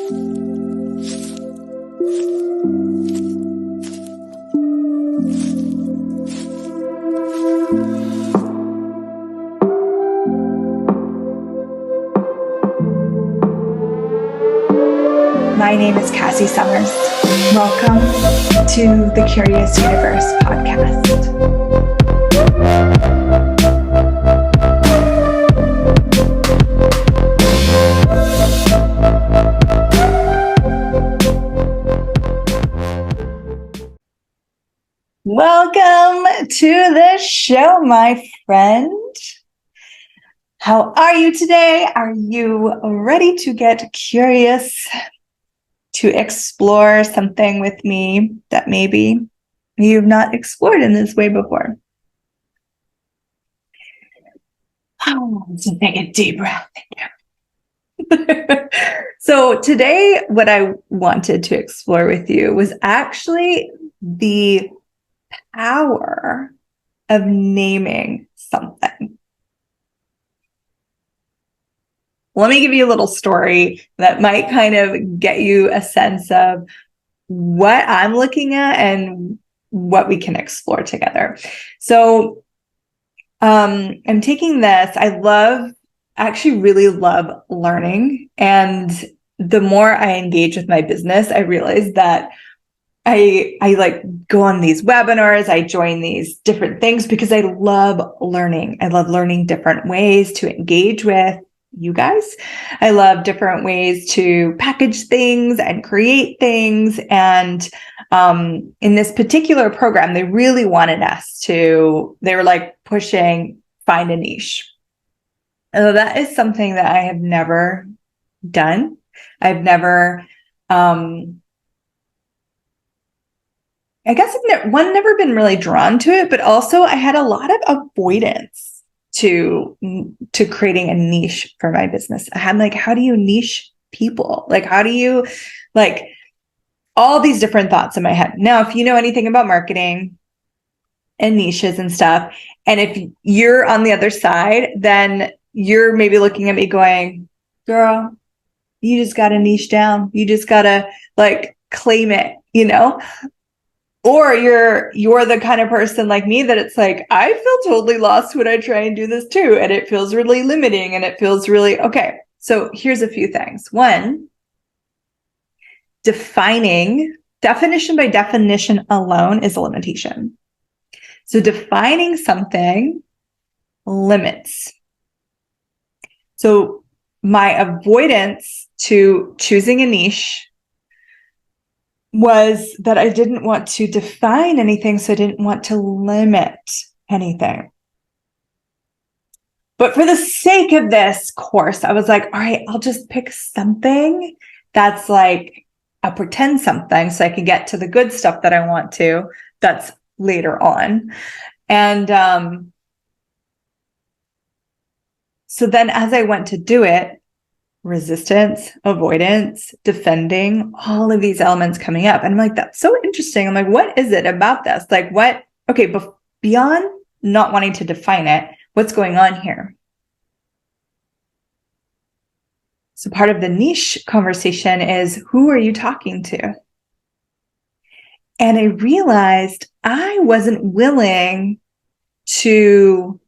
My name is Cassy Summers. Welcome to the Curious Universe podcast. Welcome to the show, my friend. How are you today? Are you ready to get curious, to explore something with me that maybe you've not explored in this way before? Just take a deep breath. So today, what I wanted to explore with you was actually the power of naming something. Let me give you a little story that might kind of get you a sense of what I'm looking at and what we can explore together. So I'm taking this. I actually really love learning. And the more I engage with my business, I realize that I like go on these webinars, I join these different things because I love learning. I love learning different ways to engage with you guys. I love different ways to package things and create things. And in this particular program, they really wanted us to, they were like pushing, find a niche. And that is something that I have never done. I've never, I guess I've never been really drawn to it, but also I had a lot of avoidance to creating a niche for my business. I had like, how do you niche people? Like, how do you, like, all these different thoughts in my head. Now, if you know anything about marketing and niches and stuff, and if you're on the other side, then you're maybe looking at me going, girl, you just got to niche down. You just got to like claim it, you know? Or you're the kind of person like me that it's like, I feel totally lost when I try and do this too. And it feels really limiting and it feels really, okay. So here's a few things. One, definition by definition alone is a limitation. So defining something limits. So my avoidance to choosing a niche was that I didn't want to define anything, so I didn't want to limit anything. But for the sake of this course, I was like, all right, I'll just pick something that's like a pretend something so I can get to the good stuff that I want to, that's later on. And so then as I went to do it, resistance, avoidance, defending, all of these elements coming up. And I'm like, that's so interesting. I'm like, what is it about this? Like what, okay, but beyond not wanting to define it, what's going on here? So part of the niche conversation is, who are you talking to? And I realized I wasn't willing to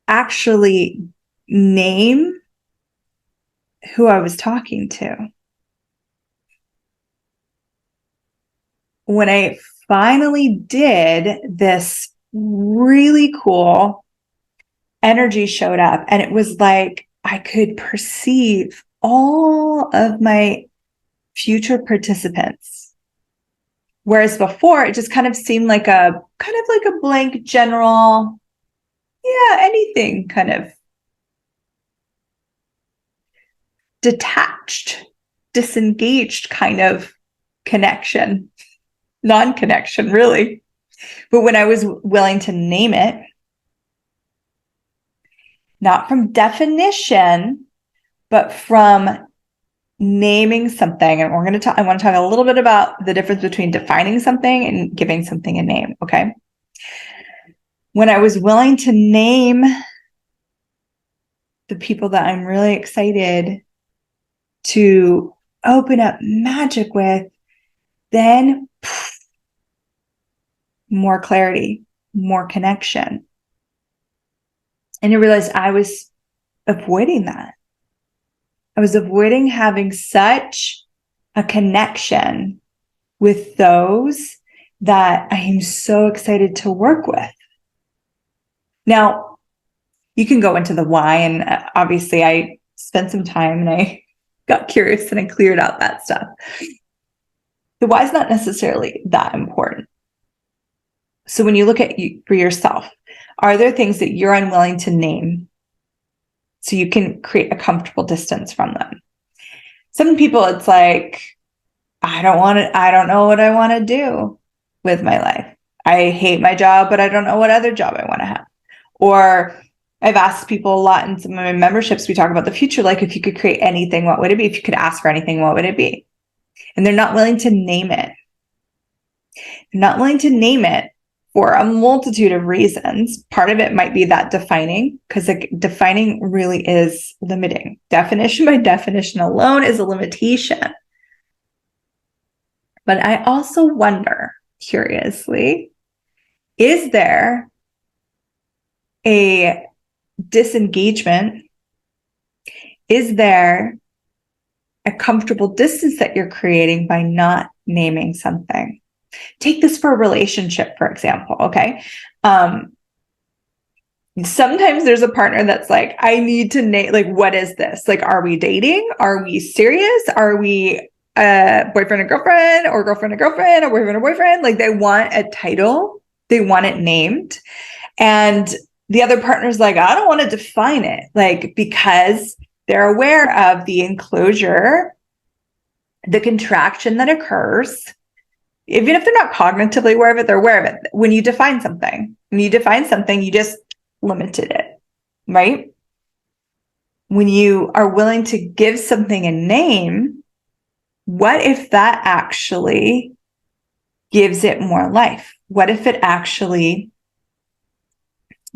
actually name who I was talking to. When I finally did, this really cool energy showed up, and it was like I could perceive all of my future participants. Whereas before, it just kind of seemed like a blank general, yeah, anything kind of detached, disengaged kind of connection, non-connection, really. But when I was willing to name it, not from definition, but from naming something, and I want to talk a little bit about the difference between defining something and giving something a name, okay? When I was willing to name the people that I'm really excited to open up magic with, then more clarity, more connection. And I realized I was avoiding that. I was avoiding having such a connection with those that I am so excited to work with. Now, you can go into the why, and obviously I spent some time and I got curious and I cleared out that stuff. The why is not necessarily that important. So when you look at you for yourself, are there things that you're unwilling to name so you can create a comfortable distance from them? Some people, it's like, I don't know what I want to do with my life. I hate my job, but I don't know what other job I want to have. Or I've asked people a lot in some of my memberships, we talk about the future, like if you could create anything, what would it be? If you could ask for anything, what would it be? And they're not willing to name it. They're not willing to name it for a multitude of reasons. Part of it might be that defining, because like defining really is limiting. Definition by definition alone is a limitation. But I also wonder, curiously, is there a disengagement? Is there a comfortable distance that you're creating by not naming something? Take this for a relationship, for example, okay? Sometimes there's a partner that's like, I need to name, like, what is this? Like, are we dating? Are we serious? Are we boyfriend and girlfriend, or girlfriend and girlfriend, or boyfriend and boyfriend? Like, they want a title. They want it named. And the other partner's like, I don't want to define it, like, because they're aware of the enclosure, the contraction that occurs. Even if they're not cognitively aware of it, they're aware of it. When you define something, you just limited it, right? When you are willing to give something a name, what if that actually gives it more life? What if it actually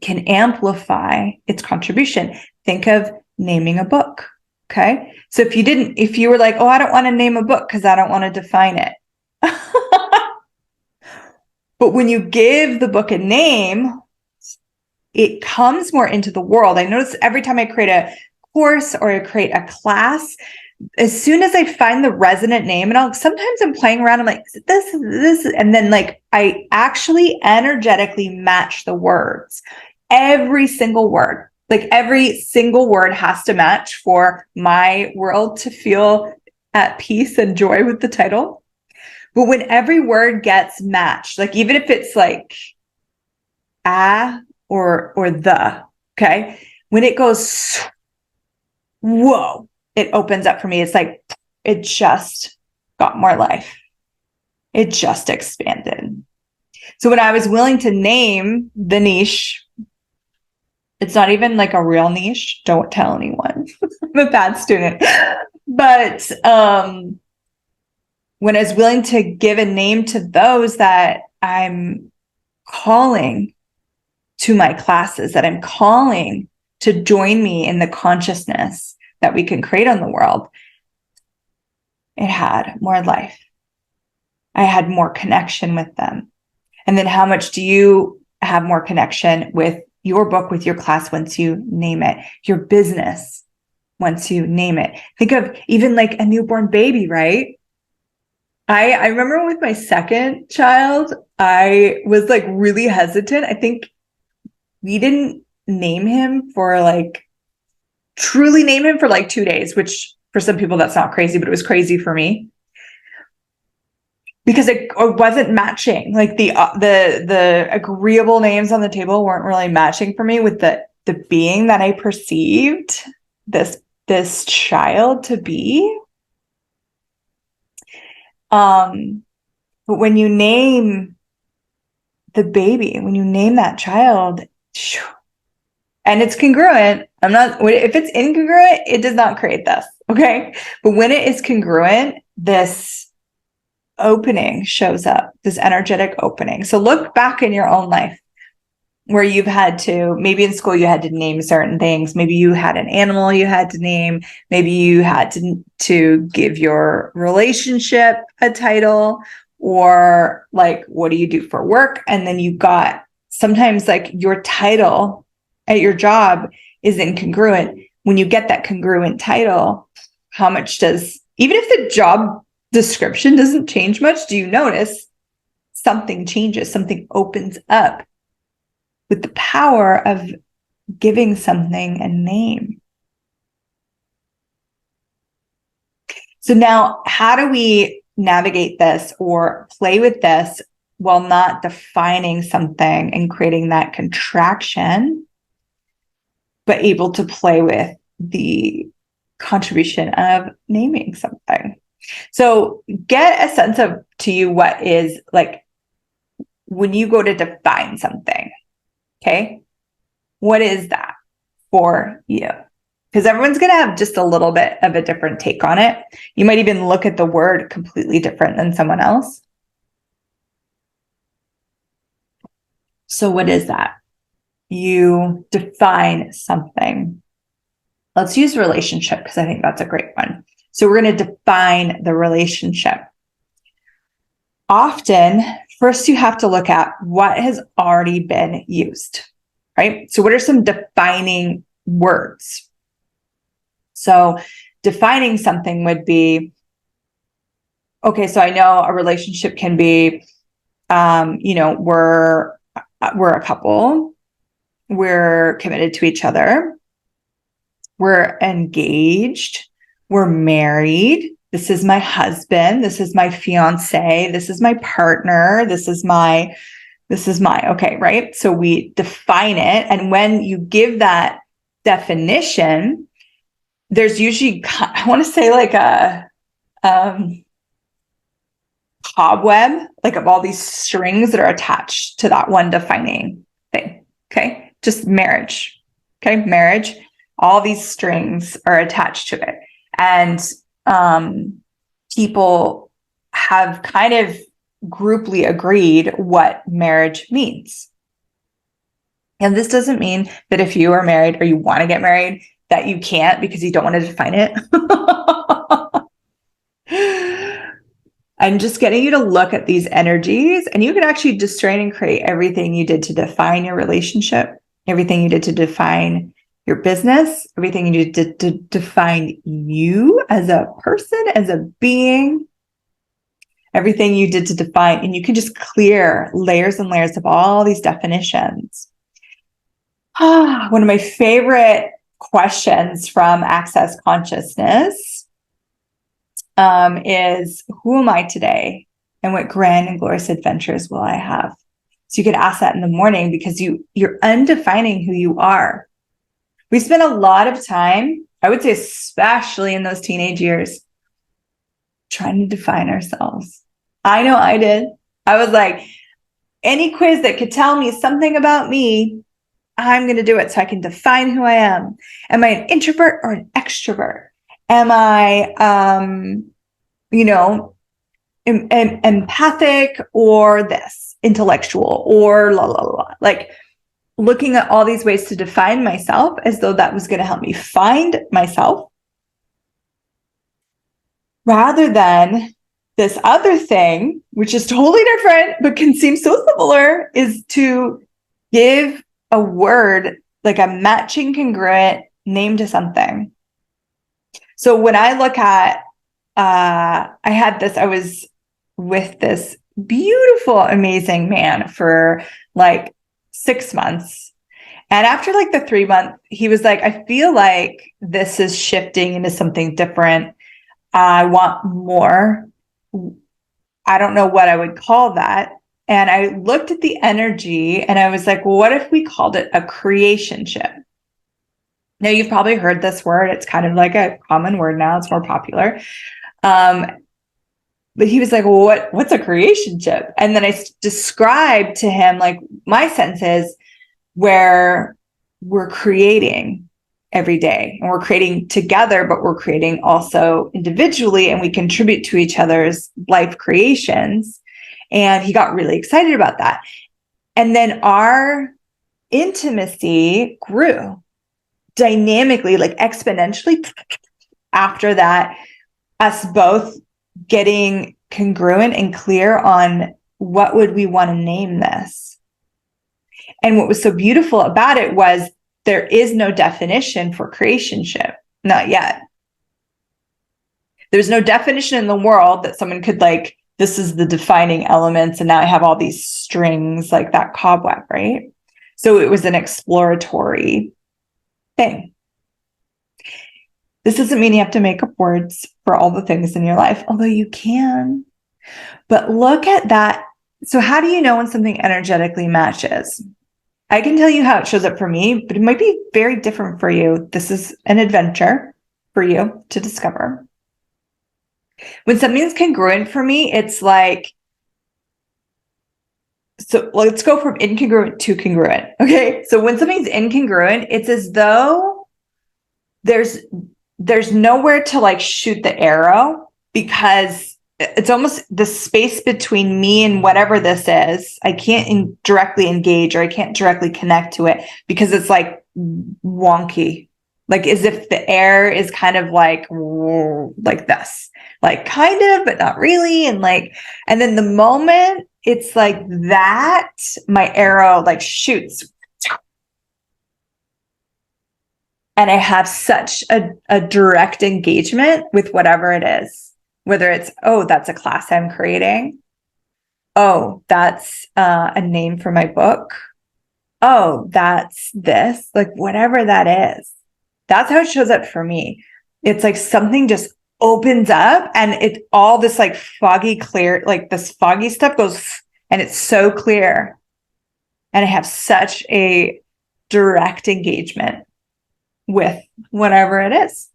can amplify its contribution? Think of naming a book, okay? So if you were like, oh, I don't want to name a book because I don't want to define it. But when you give the book a name, it comes more into the world. I notice every time I create a course or I create a class, as soon as I find the resonant name, and sometimes I'm playing around, I'm like, this, and then like I actually energetically match the words. Every single word, like every single word has to match for my world to feel at peace and joy with the title. But when every word gets matched, like even if it's like or the, okay, when it goes, whoa, it opens up for me. It's like, it just got more life. It just expanded. So when I was willing to name the niche, it's not even like a real niche. Don't tell anyone. I'm a bad student. But when I was willing to give a name to those that I'm calling to my classes, that I'm calling to join me in the consciousness that we can create on the world, it had more life. I had more connection with them. And then how much do you have more connection with your book, with your class, once you name it, your business, once you name it? Think of even like a newborn baby, right? I remember with my second child, I was like really hesitant. I think we didn't name him for like, truly name him for like 2 days, which for some people that's not crazy, but it was crazy for me. Because it wasn't matching. Like the agreeable names on the table weren't really matching for me with the being that I perceived this child to be. But when you name the baby, when you name that child, and it's congruent, if it's incongruent, it does not create this, okay? But when it is congruent, this opening shows up, this energetic opening. So look back in your own life. where you've had to, maybe in school you had to name certain things. Maybe you had an animal you had to name. Maybe you had to give your relationship a title, or like, what do you do for work? And then you got sometimes like your title at your job is incongruent. When you get that congruent title, how much does, even if the job description doesn't change much, do you notice something changes, something opens up with the power of giving something a name? So now, how do we navigate this or play with this while not defining something and creating that contraction, but able to play with the contribution of naming something? So get a sense of, to you, what is like when you go to define something, okay? What is that for you? Because everyone's going to have just a little bit of a different take on it. You might even look at the word completely different than someone else. So what is that? You define something. Let's use relationship, because I think that's a great one. So we're going to define the relationship. Often, first you have to look at what has already been used, right? So what are some defining words? So defining something would be, okay, so I know a relationship can be, we're a couple, we're committed to each other, we're engaged, we're married, this is my husband, this is my fiance, this is my partner, this is my, okay, right? So we define it. And when you give that definition, there's usually, I want to say like a cobweb, like of all these strings that are attached to that one defining thing. Okay. Just marriage. Okay. Marriage. All these strings are attached to it. And people have kind of grouply agreed what marriage means. And this doesn't mean that if you are married or you want to get married, that you can't because you don't want to define it. I'm just getting you to look at these energies, and you can actually distrain and create everything you did to define your relationship, everything you did to define your business, everything you did to define you as a person, as a being, everything you did to define, and you can just clear layers and layers of all these definitions. One of my favorite questions from Access Consciousness is, who am I today? And what grand and glorious adventures will I have? So you could ask that in the morning, because you're undefining who you are. We spend a lot of time, I would say, especially in those teenage years, trying to define ourselves. I know I did. I was like, any quiz that could tell me something about me, I'm going to do it so I can define who I am. Am I an introvert or an extrovert? Am I, empathic or this, intellectual or la, la, la. Like looking at all these ways to define myself as though that was going to help me find myself, rather than this other thing, which is totally different, but can seem so similar, is to give a word, like a matching congruent name to something. So when I look at, I was with this beautiful, amazing man for like 6 months. And after like the 3 month, he was like, I feel like this is shifting into something different. I want more. I don't know what I would call that. And I looked at the energy and I was like, well, what if we called it a creationship? Now, you've probably heard this word. It's kind of like a common word now. It's more popular. But he was like, well, what's a creationship? And then I described to him, like, my sense is where we're creating every day, and we're creating together, but we're creating also individually, and we contribute to each other's life creations. And he got really excited about that. And then our intimacy grew dynamically, like exponentially after that, us both getting congruent and clear on what would we want to name this. And what was so beautiful about it was there is no definition for creationship, not yet. There's no definition in the world that someone could like, this is the defining elements, and now I have all these strings like that cobweb, right? So it was an exploratory thing. This doesn't mean you have to make up words for all the things in your life, although you can. But look at that. So how do you know when something energetically matches? I can tell you how it shows up for me, but it might be very different for you. This is an adventure for you to discover. When something's congruent for me, it's like, so let's go from incongruent to congruent. Okay. So when something's incongruent, it's as though there's nowhere to like shoot the arrow, because it's almost the space between me and whatever this is. I can't directly engage, or I can't directly connect to it because it's like wonky, like as if the air is kind of like this, like kind of, but not really. And then the moment it's like that, my arrow like shoots. And I have such a direct engagement with whatever it is, whether it's, oh, that's a class I'm creating. Oh, that's a name for my book. Oh, that's this, like whatever that is. That's how it shows up for me. It's like something just opens up, and it all this like foggy clear, like this foggy stuff goes, and it's so clear. And I have such a direct engagement with whatever it is.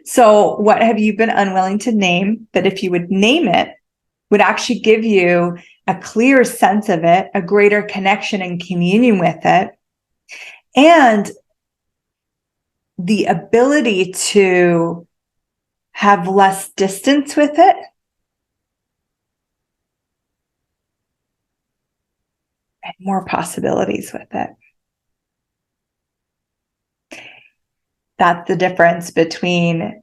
So what have you been unwilling to name that if you would name it would actually give you a clear sense of it, a greater connection and communion with it, and the ability to have less distance with it? And more possibilities with it. That's the difference between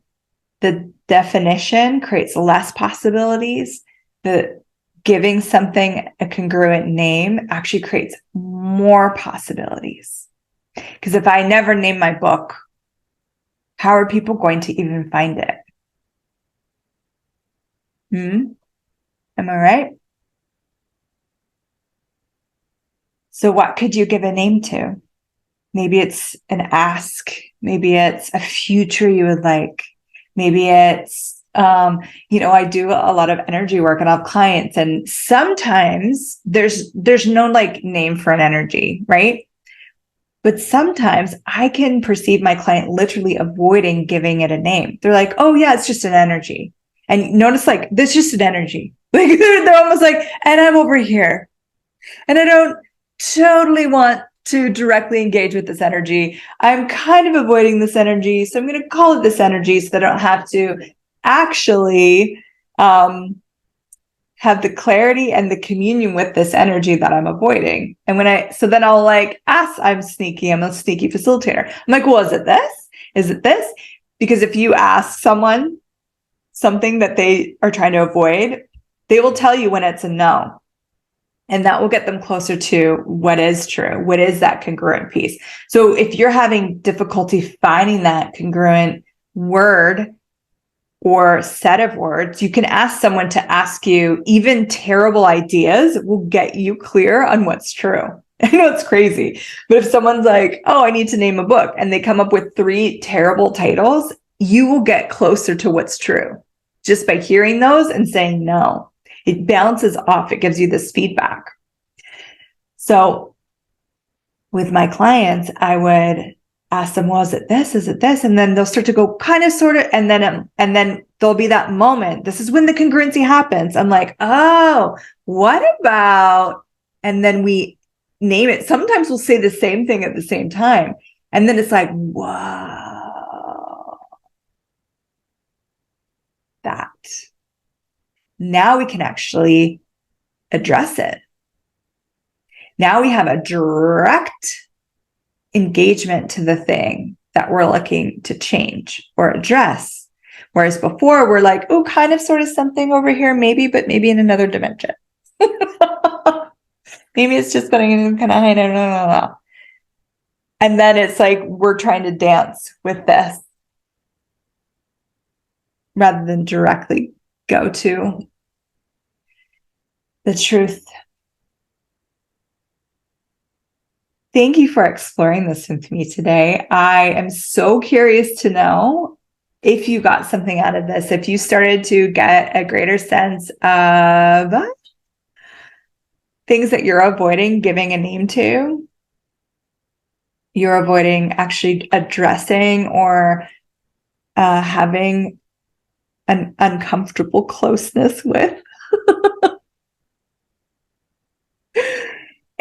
the definition creates less possibilities. The giving something a congruent name actually creates more possibilities. Because if I never name my book, how are people going to even find it? Am I right? So what could you give a name to? Maybe it's an ask. Maybe it's a future you would like. Maybe it's, I do a lot of energy work and I have clients, and sometimes there's no like name for an energy, right? But sometimes I can perceive my client literally avoiding giving it a name. They're like, oh yeah, it's just an energy. And notice like, this is just an energy. Like they're almost like, and I'm over here. And I don't totally want to directly engage with this energy. I'm kind of avoiding this energy. So I'm going to call it this energy so that I don't have to actually have the clarity and the communion with this energy that I'm avoiding. And then I'll like ask, I'm a sneaky facilitator. I'm like, well, is it this? Is it this? Because if you ask someone something that they are trying to avoid, they will tell you when it's a no. And that will get them closer to what is true. What is that congruent piece? So if you're having difficulty finding that congruent word or set of words, you can ask someone to ask you. Even terrible ideas will get you clear on what's true. I know it's crazy, but if someone's like, oh, I need to name a book, and they come up with 3 terrible titles, you will get closer to what's true just by hearing those and saying no. It balances off. It gives you this feedback. So with my clients, I would ask them, well, is it this? Is it this? And then they'll start to go kind of, sort of, and then there'll be that moment. This is when the congruency happens. I'm like, oh, what about, and then we name it. Sometimes we'll say the same thing at the same time. And then it's like, whoa, that. Now we can actually address it. Now we have a direct engagement to the thing that we're looking to change or address. Whereas before we're like, oh, kind of sort of something over here, maybe, but maybe in another dimension. Maybe it's just going in kind of high, no. And then it's like we're trying to dance with this rather than directly go to the truth. Thank you for exploring this with me today. I am so curious to know if you got something out of this, if you started to get a greater sense of things that you're avoiding giving a name to, you're avoiding actually addressing or having an uncomfortable closeness with.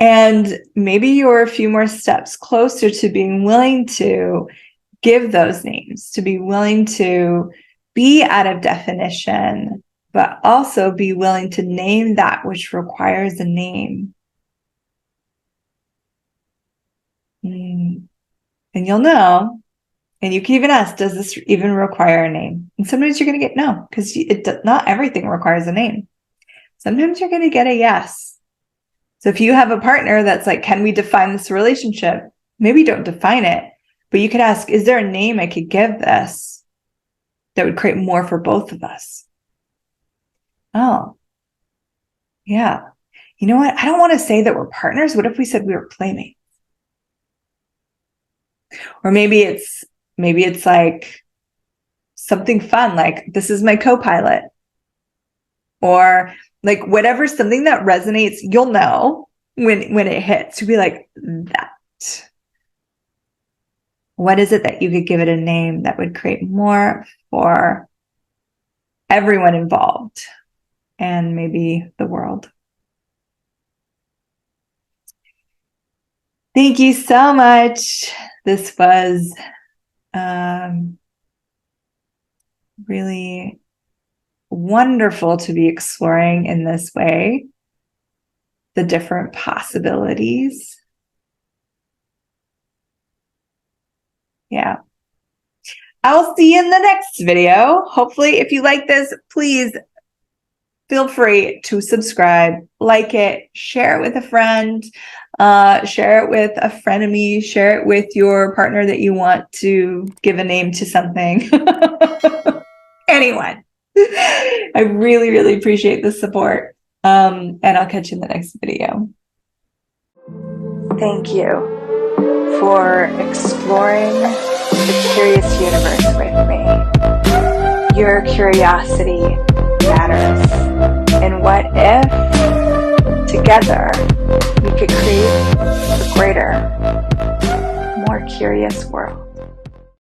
And maybe you're a few more steps closer to being willing to give those names, to be willing to be out of definition, but also be willing to name that which requires a name. And you'll know, and you can even ask, does this even require a name? And sometimes you're going to get no, because not everything requires a name. Sometimes you're going to get a yes. So if you have a partner that's like, can we define this relationship? Maybe don't define it, but you could ask, is there a name I could give this that would create more for both of us? Oh, yeah. You know what? I don't want to say that we're partners. What if we said we were playmates? Or maybe it's like something fun, like this is my co-pilot. Or like whatever, something that resonates, you'll know when it hits. You'll be like, that. What is it that you could give it a name that would create more for everyone involved and maybe the world? Thank you so much. This was really wonderful to be exploring in this way the different possibilities. Yeah. I will see you in the next video. Hopefully, if you like this, please feel free to subscribe, like it, share it with a friend, share it with a frenemy, share it with your partner that you want to give a name to something. Anyone. I really, really appreciate the support. And I'll catch you in the next video. Thank you for exploring the curious universe with me. Your curiosity matters. And what if together we could create a greater, more curious world?